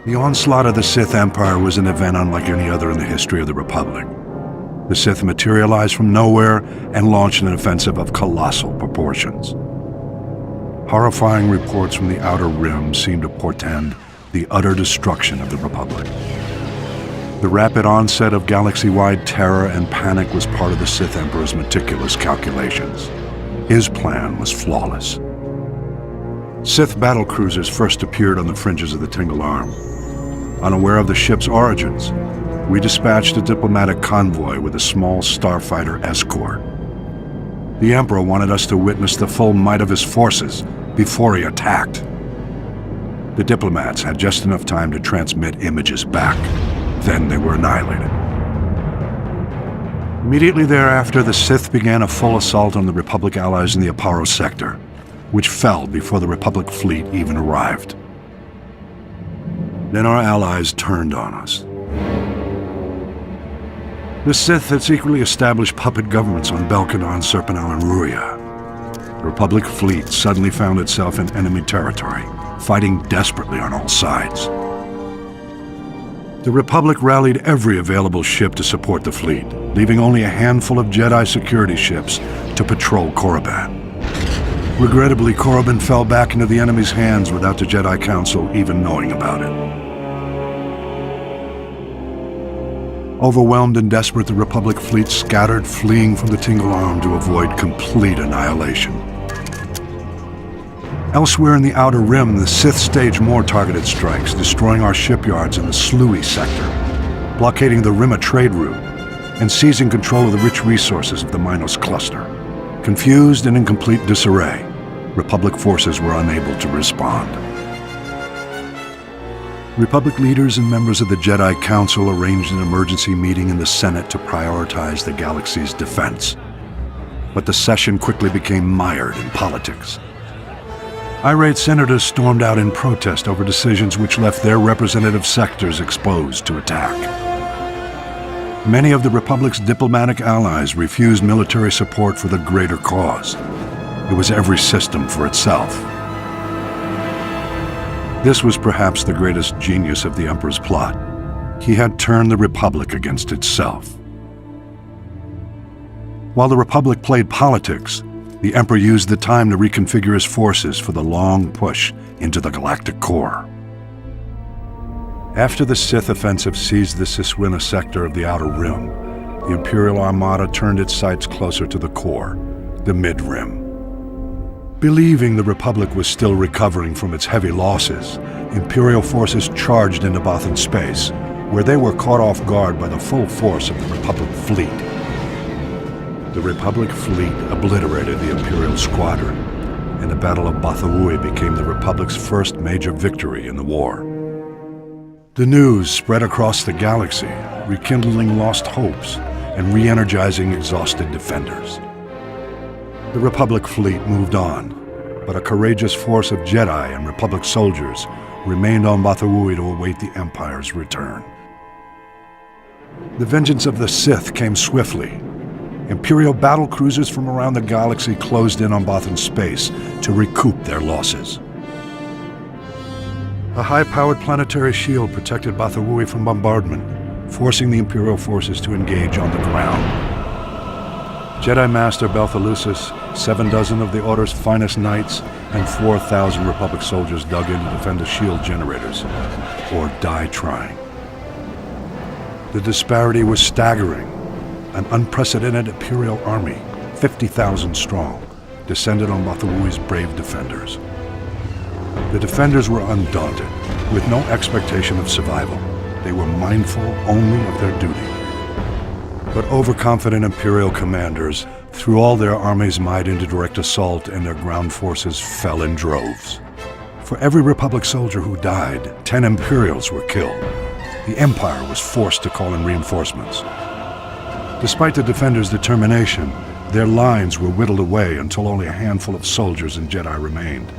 The onslaught of the Sith Empire was an event unlike any other in the history of the Republic. The Sith materialized from nowhere and launched an offensive of colossal proportions. Horrifying reports from the Outer Rim seemed to portend the utter destruction of the Republic. The rapid onset of galaxy-wide terror and panic was part of the Sith Emperor's meticulous calculations. His plan was flawless. Sith battlecruisers first appeared on the fringes of the Tingle Arm. Unaware of the ship's origins, we dispatched a diplomatic convoy with a small starfighter escort. The Emperor wanted us to witness the full might of his forces before he attacked. The diplomats had just enough time to transmit images back. Then they were annihilated. Immediately thereafter, the Sith began a full assault on the Republic allies in the Aparo sector, which fell before the Republic fleet even arrived. Then our allies turned on us. The Sith had secretly established puppet governments on Belkanon, Serpenal, and Ruria. The Republic fleet suddenly found itself in enemy territory, fighting desperately on all sides. The Republic rallied every available ship to support the fleet, leaving only a handful of Jedi security ships to patrol Korriban. Regrettably, Korriban fell back into the enemy's hands without the Jedi Council even knowing about it. Overwhelmed and desperate, the Republic fleet scattered, fleeing from the Tingle Arm to avoid complete annihilation. Elsewhere in the Outer Rim, the Sith staged more targeted strikes, destroying our shipyards in the Sluy sector, blockading the Rimma trade route, and seizing control of the rich resources of the Minos cluster. Confused and in complete disarray, Republic forces were unable to respond. Republic leaders and members of the Jedi Council arranged an emergency meeting in the Senate to prioritize the galaxy's defense. But the session quickly became mired in politics. Irate senators stormed out in protest over decisions which left their representative sectors exposed to attack. Many of the Republic's diplomatic allies refused military support for the greater cause. It was every system for itself. This was perhaps the greatest genius of the Emperor's plot. He had turned the Republic against itself. While the Republic played politics, the Emperor used the time to reconfigure his forces for the long push into the galactic core. After the Sith offensive seized the Siswina sector of the Outer Rim, the Imperial Armada turned its sights closer to the core, the Mid-Rim. Believing the Republic was still recovering from its heavy losses, Imperial forces charged into Bothan space, where they were caught off guard by the full force of the Republic fleet. The Republic fleet obliterated the Imperial squadron, and the Battle of Bothawui became the Republic's first major victory in the war. The news spread across the galaxy, rekindling lost hopes and re-energizing exhausted defenders. The Republic fleet moved on, but a courageous force of Jedi and Republic soldiers remained on Bothawui to await the Empire's return. The vengeance of the Sith came swiftly. Imperial battlecruisers from around the galaxy closed in on Bothan space to recoup their losses. A high-powered planetary shield protected Bothawui from bombardment, forcing the Imperial forces to engage on the ground. Jedi Master Belthalusis, 7 dozen of the Order's finest knights, and 4,000 Republic soldiers dug in to defend the shield generators, or die trying. The disparity was staggering. An unprecedented Imperial army, 50,000 strong, descended on Bothawui's brave defenders. The defenders were undaunted, with no expectation of survival. They were mindful only of their duty. But overconfident Imperial commanders threw all their army's might into direct assault, and their ground forces fell in droves. For every Republic soldier who died, 10 Imperials were killed. The Empire was forced to call in reinforcements. Despite the defenders' determination, their lines were whittled away until only a handful of soldiers and Jedi remained.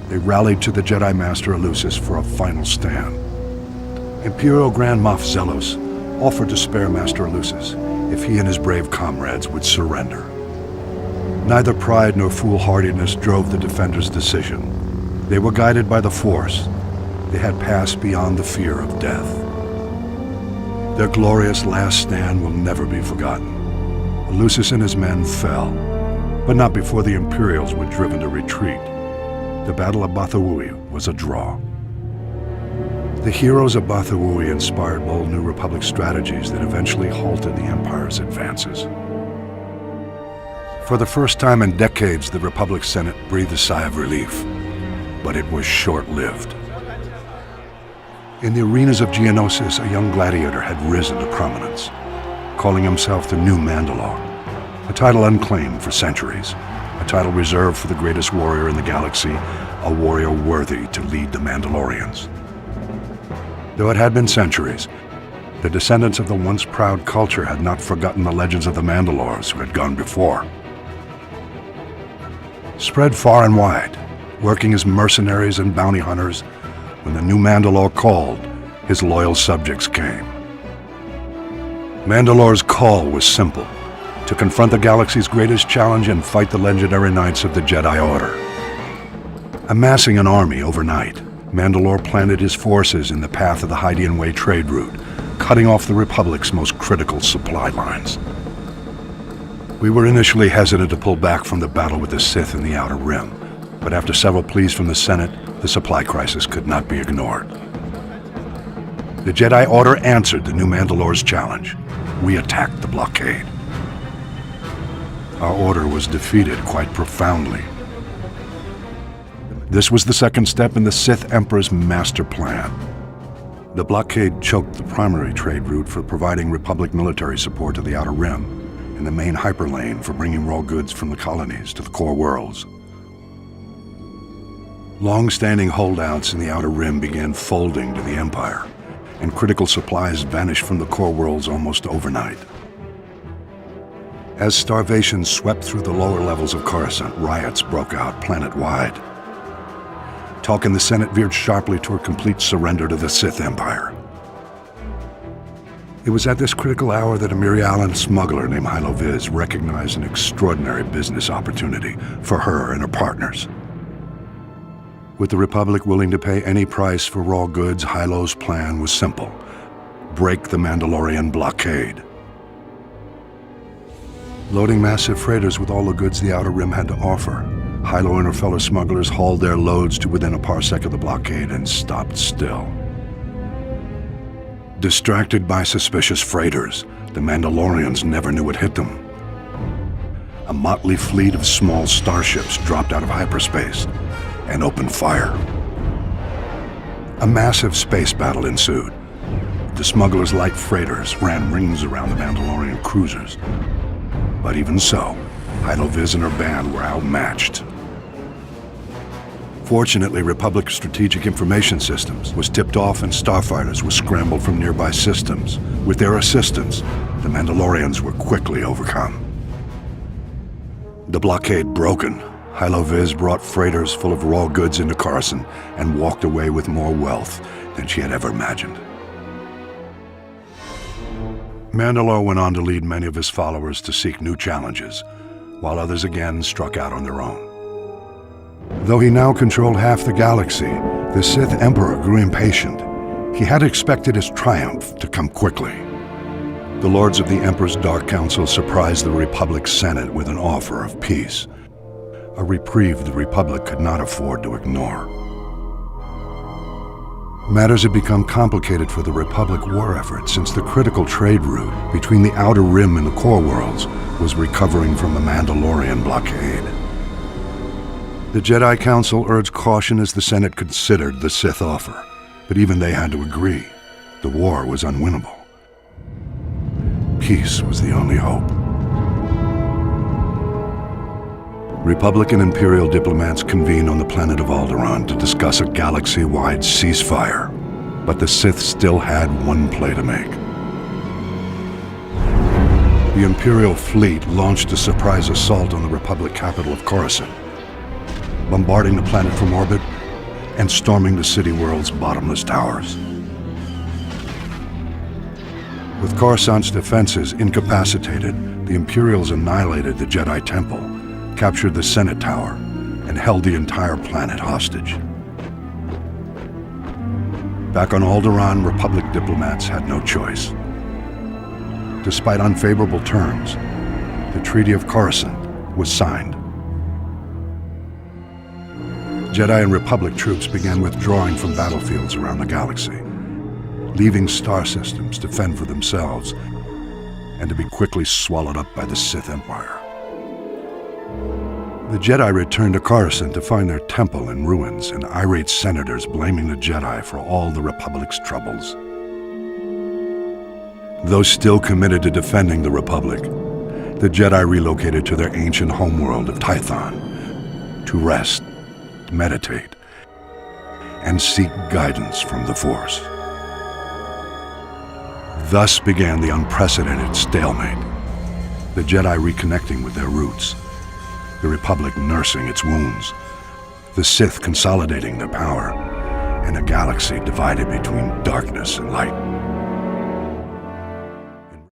They rallied to the Jedi Master Eleusis for a final stand. Imperial Grand Moff Zelos offered to spare Master Eleusis if he and his brave comrades would surrender. Neither pride nor foolhardiness drove the defenders' decision. They were guided by the Force. they had passed beyond the fear of death. Their glorious last stand will never be forgotten. Lucis and his men fell, but not before the Imperials were driven to retreat. The Battle of Bothawui was a draw. The heroes of Bothawui inspired bold New Republic strategies that eventually halted the Empire's advances. For the first time in decades, the Republic Senate breathed a sigh of relief, but it was short-lived. In the arenas of Geonosis, a young gladiator had risen to prominence, calling himself the New Mandalore, a title unclaimed for centuries, a title reserved for the greatest warrior in the galaxy, a warrior worthy to lead the Mandalorians. Though it had been centuries, the descendants of the once proud culture had not forgotten the legends of the Mandalores who had gone before. Spread far and wide, working as mercenaries and bounty hunters, when the new Mandalore called, his loyal subjects came. Mandalore's call was simple: to confront the galaxy's greatest challenge and fight the legendary Knights of the Jedi Order. Amassing an army overnight, Mandalore planted his forces in the path of the Hydian Way trade route, cutting off the Republic's most critical supply lines. We were initially hesitant to pull back from the battle with the Sith in the Outer Rim, but after several pleas from the Senate, the supply crisis could not be ignored. The Jedi Order answered the new Mandalore's challenge. We attacked the blockade. Our order was defeated quite profoundly. This was the second step in the Sith Emperor's master plan. The blockade choked the primary trade route for providing Republic military support to the Outer Rim, and the main hyperlane for bringing raw goods from the colonies to the core worlds. Long-standing holdouts in the Outer Rim began folding to the Empire, and critical supplies vanished from the core worlds almost overnight. As starvation swept through the lower levels of Coruscant, riots broke out planet-wide. Talk in the Senate veered sharply toward complete surrender to the Sith Empire. It was at this critical hour that a Mirialan smuggler named Hylo Visz recognized an extraordinary business opportunity for her and her partners. With the Republic willing to pay any price for raw goods, Hylo's plan was simple: break the Mandalorian blockade. Loading massive freighters with all the goods the Outer Rim had to offer, Hylo and her fellow smugglers hauled their loads to within a parsec of the blockade and stopped still. Distracted by suspicious freighters, the Mandalorians never knew what hit them. A motley fleet of small starships dropped out of hyperspace and opened fire. A massive space battle ensued. The smugglers' light freighters ran rings around the Mandalorian cruisers. But even so, Hylo Visz and her band were outmatched. Fortunately, Republic Strategic Information Systems was tipped off and starfighters were scrambled from nearby systems. With their assistance, the Mandalorians were quickly overcome. The blockade broken, Hylo Visz brought freighters full of raw goods into Coruscant and walked away with more wealth than she had ever imagined. Mandalore went on to lead many of his followers to seek new challenges, while others again struck out on their own. Though he now controlled half the galaxy, the Sith Emperor grew impatient. He had expected his triumph to come quickly. The Lords of the Emperor's Dark Council surprised the Republic Senate with an offer of peace, a reprieve the Republic could not afford to ignore. Matters had become complicated for the Republic war effort since the critical trade route between the Outer Rim and the core worlds was recovering from the Mandalorian blockade. The Jedi Council urged caution as the Senate considered the Sith offer, but even they had to agree. The war was unwinnable. Peace was the only hope. Republic and Imperial diplomats convened on the planet of Alderaan to discuss a galaxy-wide ceasefire, but the Sith still had one play to make. The Imperial fleet launched a surprise assault on the Republic capital of Coruscant, bombarding the planet from orbit and storming the city world's bottomless towers. With Coruscant's defenses incapacitated, the Imperials annihilated the Jedi Temple, captured the Senate Tower, and held the entire planet hostage. Back on Alderaan, Republic diplomats had no choice. Despite unfavorable terms, the Treaty of Coruscant was signed. Jedi and Republic troops began withdrawing from battlefields around the galaxy, leaving star systems to fend for themselves and to be quickly swallowed up by the Sith Empire. The Jedi returned to Coruscant to find their temple in ruins and irate senators blaming the Jedi for all the Republic's troubles. Those still committed to defending the Republic, the Jedi relocated to their ancient homeworld of Tython to rest, meditate, and seek guidance from the Force. Thus began the unprecedented stalemate, the Jedi reconnecting with their roots, the Republic nursing its wounds, the Sith consolidating their power, and a galaxy divided between darkness and light.